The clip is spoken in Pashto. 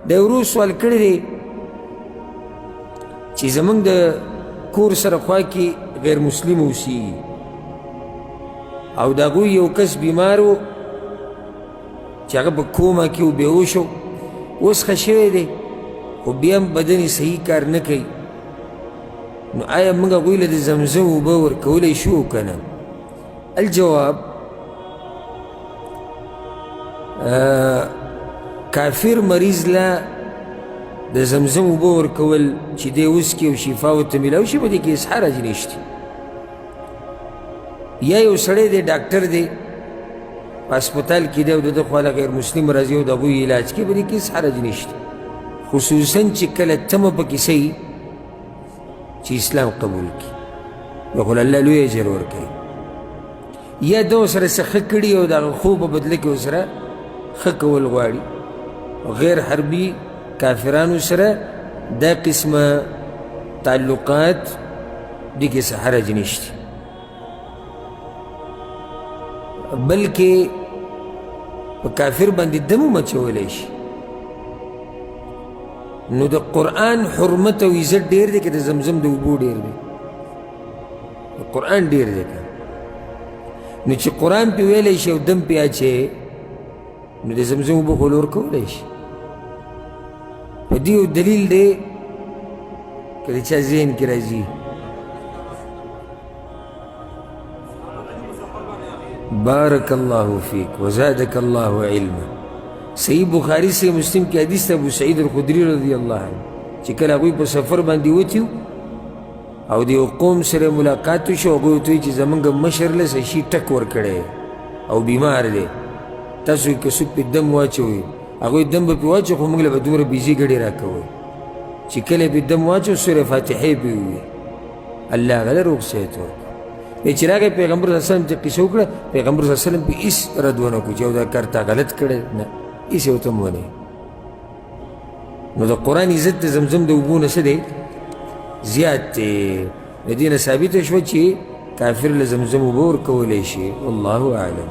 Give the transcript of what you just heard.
دا ورو سوال کړی دی چې زمونږ د کور سره خوا کې غیر مسلم اوسیږي او د هغوی یو کس بیمار و چې هغه په کومه کې و بېهوش و اوس ښه شوی دی خو بیا هم بدن یې صحیح کار نه کوي نو آیا موږ هغوی له د زمزم اوبه ورکولی شو که نه؟ الجواب کافر مریض له د زمزم اوبه ورکول چې دی وڅکي او شفا ورته میلاو شي په دې کې هېڅ حرج نشته. یا یو سړی دی ډاکټر دی په هسپتال کې دی او د ده خواله غیر مسلم راځي او د هغوی علاج کوي په دې کې هېڅ حرج نشته، خصوصا چې کله تمه پکې صحیح چې اسلام قبول کړي نو خو الله لوی اجر ورکوي. یا ده ورسره څه ښه کړي او د هغه خوب په بدله کې ورسره ښه کول غواړي. غیر حربي کافرانو سره دا قسمه تعلقات دې کې څه حرج نشته، بلکې په کافر باندې دم هم اچولی شي. نو د قرآن حرمت او عزت ډېر دی که د زمزم د اوبو ډېر دی؟ د قرآن ډېر دی که نو چې قرآن پې ویلی شي او دم پې اچوي نو د زمزم اوبه خو لور کولی شي. په دې یو دلیل دی که د چا ذهن کې راځي. بارک الله فیک وزادک الله علما. صحیح بخاری سے مسلم کی حدیث ابو سعید الخدری رضی اللہ عنہ چې کله هغوی په سفر باندې وتي او د یو قوم سره ملاقات وشو هغوی ورته وایي چې زمونږ مشر له څه شي ټک ورکړی او بیمار دی، تاسو که څوک پې دم واچوئ هغوی دم به پې واچو خو موږ له به دومره بیزي ګډې راکوئ چې کله پې دم واچو سورې فاتحې پې ووایي الله هغه له روغ صحت ورکړي. چې راغی پیغمبر صلی الله علیه وسلم ته قصه وکړه پیغمبر صلی الله علیه وسلم پې هېڅ رد ونه کړو چې او دا کار تا غلط کړی نه هېڅ یې ورته هم ونه. نو د قرآن عزت د زمزم د اوبو نه څه دی زیات دی. د دې نه ثابته شوه چې کافر له زمزم اوبه ورکولی شي. والله اعلم.